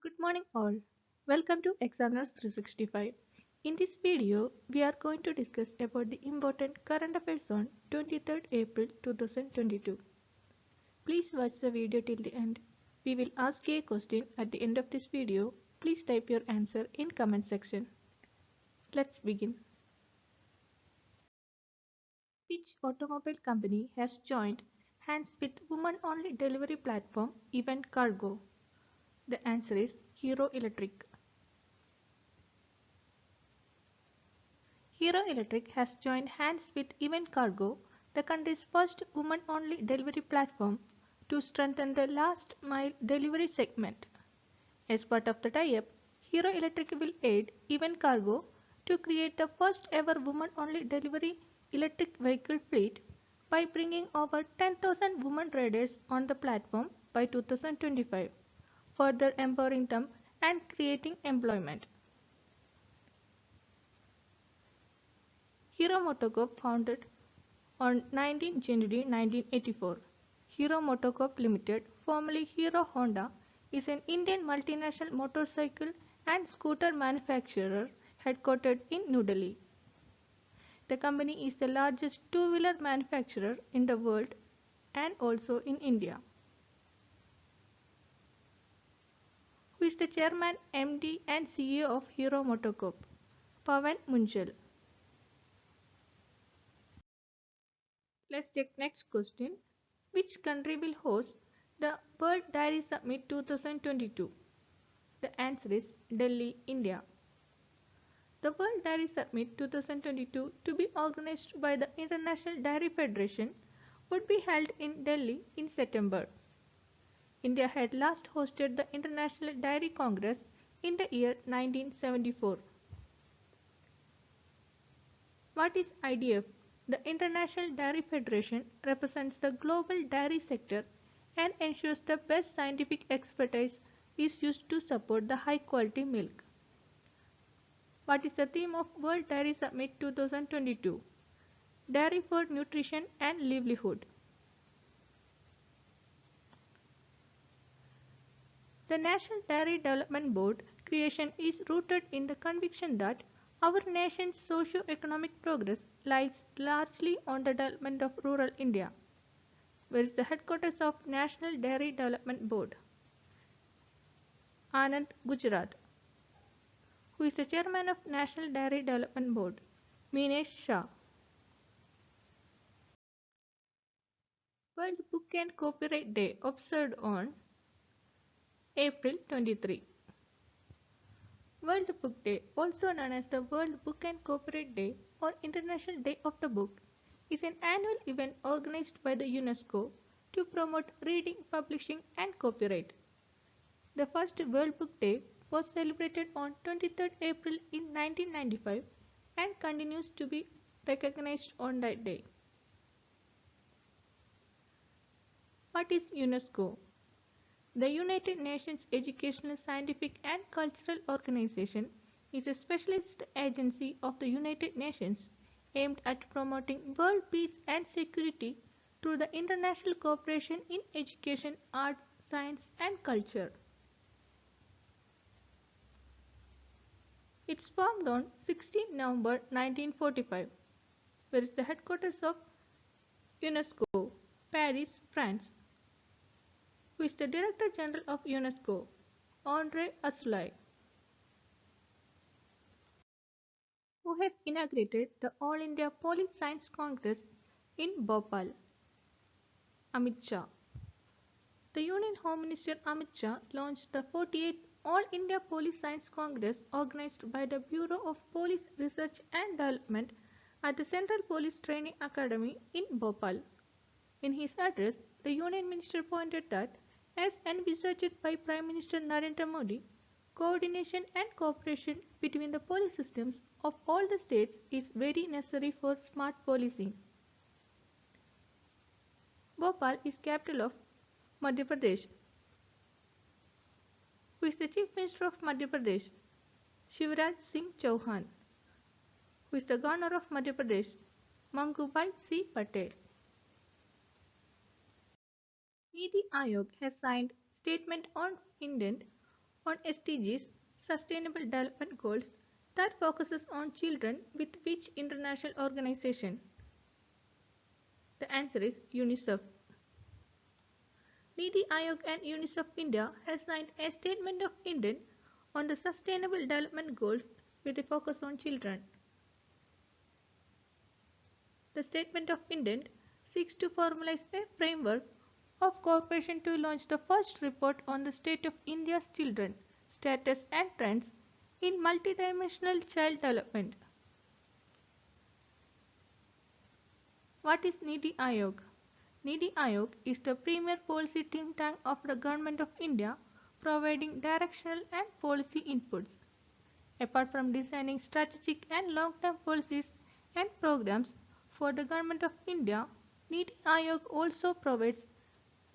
Good morning all. Welcome to Examiners 365. In this video, we are going to discuss about the important current affairs on 23rd April 2022. Please watch the video till the end. We will ask you a question at the end of this video. Please type your answer in comment section. Let's begin. Which automobile company has joined hands with woman-only delivery platform Event Cargo? The answer is Hero Electric. Hero Electric has joined hands with Event Cargo, the country's first woman-only delivery platform, to strengthen the last-mile delivery segment. As part of the tie-up, Hero Electric will aid Event Cargo to create the first-ever woman-only delivery electric vehicle fleet by bringing over 10,000 women riders on the platform by 2025, further empowering them and creating employment. Hero MotoCorp founded on 19 January 1984. Hero MotoCorp Limited, formerly Hero Honda, is an Indian multinational motorcycle and scooter manufacturer headquartered in New Delhi. The company is the largest two-wheeler manufacturer in the world and also in India. Who is the chairman, MD and CEO of Hero MotoCorp? Pawan Munjal. Let's take next question. Which country will host the World Dairy Summit 2022? The answer is Delhi, India. The World Dairy Summit 2022, to be organized by the International Dairy Federation, would be held in Delhi in September. India had last hosted the International Dairy Congress in the year 1974. What is IDF? The International Dairy Federation represents the global dairy sector and ensures the best scientific expertise is used to support the high-quality milk. What is the theme of World Dairy Summit 2022? Dairy for Nutrition and Livelihood. The National Dairy Development Board creation is rooted in the conviction that our nation's socio-economic progress lies largely on the development of rural India. Where is the headquarters of National Dairy Development Board? Anand, Gujarat. Who is the chairman of National Dairy Development Board? Minesh Shah. World Book and Copyright Day observed on April 23. World Book Day, also known as the World Book and Copyright Day or International Day of the Book, is an annual event organized by the UNESCO to promote reading, publishing and copyright. The first World Book Day was celebrated on 23rd April in 1995 and continues to be recognized on that day. What is UNESCO? The United Nations Educational, Scientific and Cultural Organization is a specialist agency of the United Nations aimed at promoting world peace and security through the international cooperation in education, arts, science and culture. It's formed on 16 November 1945. Where is the headquarters of UNESCO? Paris, France. Who is the Director General of UNESCO? André Azoulay. Who has inaugurated the All India Police Science Congress in Bhopal? Amit Shah. The Union Home Minister Amit Shah launched the 48th All India Police Science Congress organized by the Bureau of Police Research and Development at the Central Police Training Academy in Bhopal. In his address, the Union Minister pointed that, as envisaged by Prime Minister Narendra Modi, coordination and cooperation between the police systems of all the states is very necessary for smart policing. Bhopal is capital of Madhya Pradesh. Who is the Chief Minister of Madhya Pradesh? Shivraj Singh Chauhan. Who is the Governor of Madhya Pradesh? Mangubhai C. Patel. Niti Aayog has signed Statement on Intent on SDGs, Sustainable Development Goals, that focuses on children with which international organization? The answer is UNICEF. Niti Aayog and UNICEF India has signed a Statement of Intent on the Sustainable Development Goals with a focus on children. The Statement of Intent seeks to formalize a framework of cooperation to launch the first report on the state of India's children, status and trends in multidimensional child development. What is Niti Aayog? Niti Aayog is the premier policy think tank of the Government of India, providing directional and policy inputs. Apart from designing strategic and long-term policies and programs for the Government of India, Niti Aayog also provides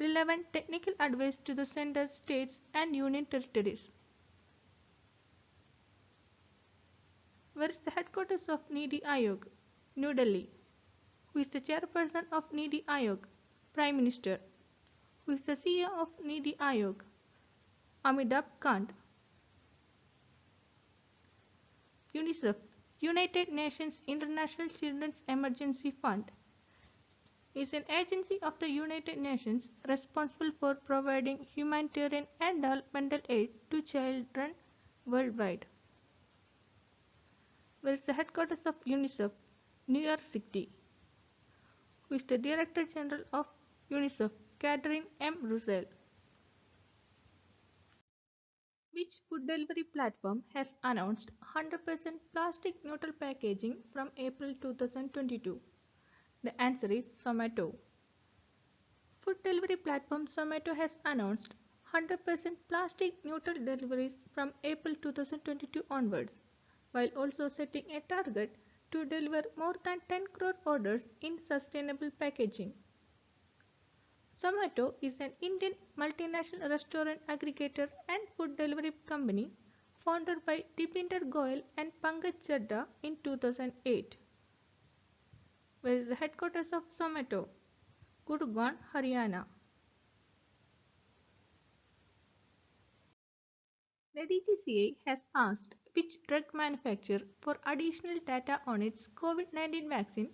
relevant technical advice to the center, states and union territories. Where is the headquarters of Niti Aayog? New Delhi. Who is the chairperson of Niti Aayog? Prime Minister. Who is the CEO of Niti Aayog? Amitabh Kant. UNICEF, United Nations International Children's Emergency Fund, is an agency of the United Nations responsible for providing humanitarian and developmental aid to children worldwide. Where is the headquarters of UNICEF? New York City. Who is the Director General of UNICEF? Catherine M. Russell. Which food delivery platform has announced 100% plastic neutral packaging from April 2022? The answer is Zomato. Food delivery platform Zomato has announced 100% plastic neutral deliveries from April 2022 onwards, while also setting a target to deliver more than 10 crore orders in sustainable packaging. Zomato is an Indian multinational restaurant aggregator and food delivery company founded by Deepinder Goyal and Pankaj Chadha in 2008. Where is the headquarters of Zomato? Gurgaon, Haryana. The DGCA has asked which drug manufacturer for additional data on its COVID-19 vaccine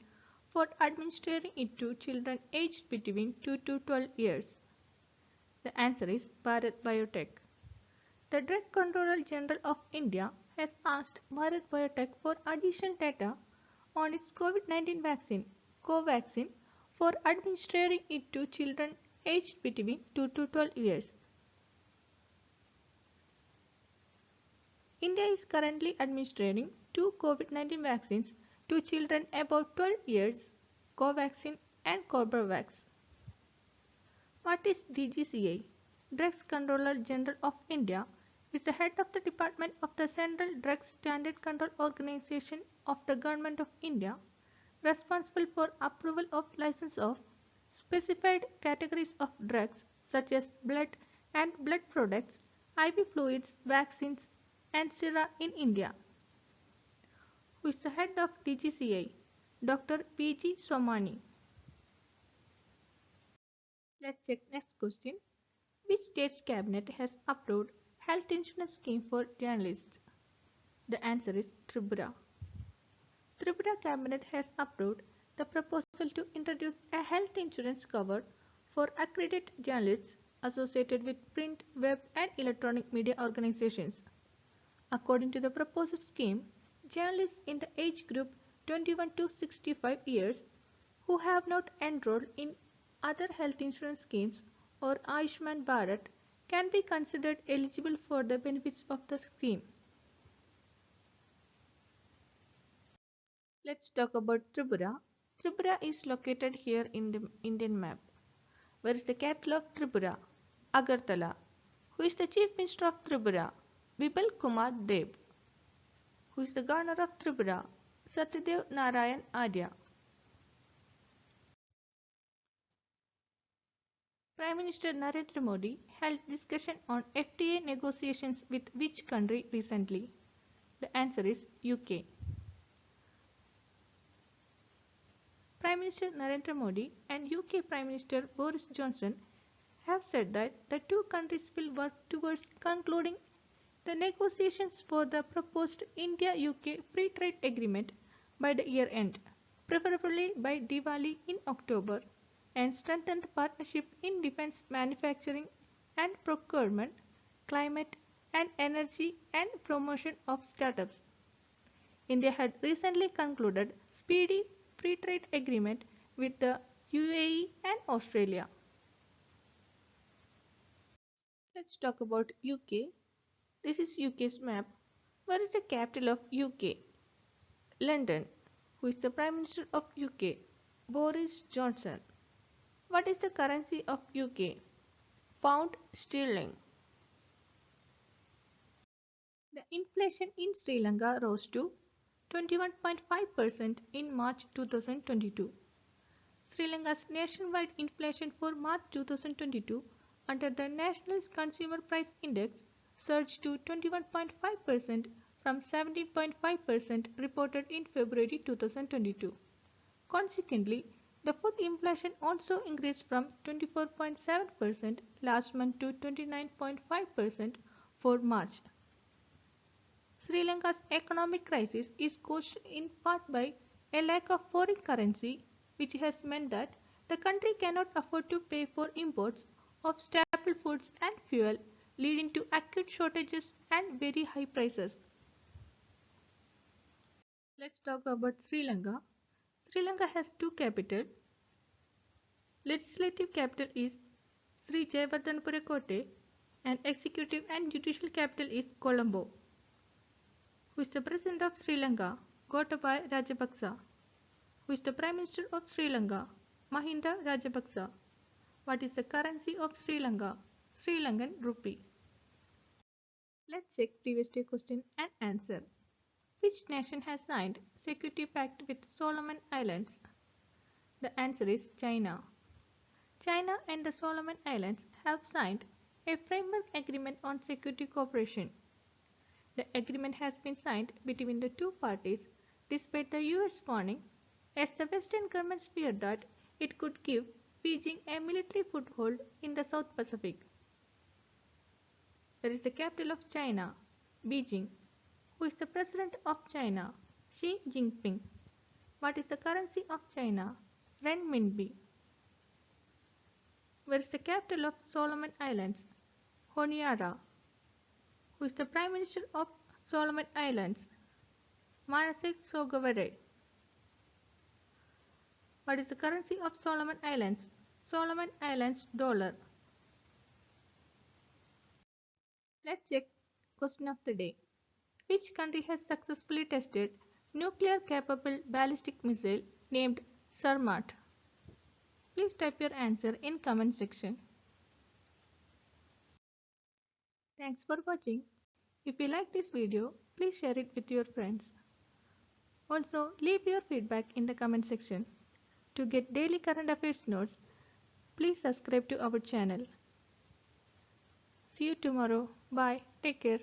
for administering it to children aged between 2 to 12 years. The answer is Bharat Biotech. The Drug Controller General of India has asked Bharat Biotech for additional data on its COVID-19 vaccine, Covaxin, for administering it to children aged between 2 to 12 years. India is currently administering two COVID-19 vaccines to children above 12 years, Covaxin and Corbavax. What is DGCA? Drugs Controller General of India is the head of the Department of the Central Drugs Standard Control Organization of the Government of India, responsible for approval of license of specified categories of drugs such as blood and blood products, IV fluids, vaccines, and sera in India. Who is the head of DGCA? Dr. P.G. Somani. Let's check next question. Which state's cabinet has approved health insurance scheme for journalists? The answer is Tripura. Tripura cabinet has approved the proposal to introduce a health insurance cover for accredited journalists associated with print, web, and electronic media organizations. According to the proposed scheme, journalists in the age group 21 to 65 years who have not enrolled in other health insurance schemes or Ayushman Bharat can be considered eligible for the benefits of the scheme. Let's talk about Tripura. Tripura is located here in the Indian map. Where is the capital of Tripura? Agartala. Who is the Chief Minister of Tripura? Bipal Kumar Deb. Who is the Governor of Tripura? Satyadev Narayan Arya. Prime Minister Narendra Modi held discussion on FTA negotiations with which country recently? The answer is UK. Prime Minister Narendra Modi and UK Prime Minister Boris Johnson have said that the two countries will work towards concluding the negotiations for the proposed India-UK Free Trade Agreement by the year end, preferably by Diwali in October, and strengthen the partnership in defense manufacturing and procurement, climate and energy and promotion of startups. India had recently concluded speedy free trade agreement with the UAE and Australia. Let's talk about UK. This is UK's map. Where is the capital of UK? London. Who is the Prime Minister of UK? Boris Johnson. What is the currency of UK? Pound sterling. The inflation in Sri Lanka rose to 21.5% in March 2022. Sri Lanka's nationwide inflation for March 2022 under the National Consumer Price Index surged to 21.5% from 17.5% reported in February 2022. Consequently, the food inflation also increased from 24.7% last month to 29.5% for March. Sri Lanka's economic crisis is caused in part by a lack of foreign currency, which has meant that the country cannot afford to pay for imports of staple foods and fuel, leading to acute shortages and very high prices. Let's talk about Sri Lanka. Sri Lanka has two capitals. Legislative capital is Sri Jayawardhanapura Kotte and executive and judicial capital is Colombo. Who is the President of Sri Lanka? Gotabaya Rajapaksa. Who is the Prime Minister of Sri Lanka? Mahinda Rajapaksa. What is the currency of Sri Lanka? Sri Lankan rupee. Let's check previous day question and answer. Which nation has signed Security Pact with Solomon Islands? The answer is China. China and the Solomon Islands have signed a framework agreement on security cooperation. The agreement has been signed between the two parties despite the US warning, as the Western governments feared that it could give Beijing a military foothold in the South Pacific. Where is the capital of China? Beijing. Who is the President of China? Xi Jinping. What is the currency of China? Renminbi. Where is the capital of Solomon Islands? Honiara. Who is the Prime Minister of Solomon Islands? Manasseh Sogavare. What is the currency of Solomon Islands? Solomon Islands dollar. Let's check question of the day. Which country has successfully tested nuclear-capable ballistic missile named Sarmat? Please type your answer in comment section. Thanks for watching. If you like this video, please share it with your friends. Also, leave your feedback in the comment section. To get daily current affairs notes, please subscribe to our channel. See you tomorrow. Bye. Take care.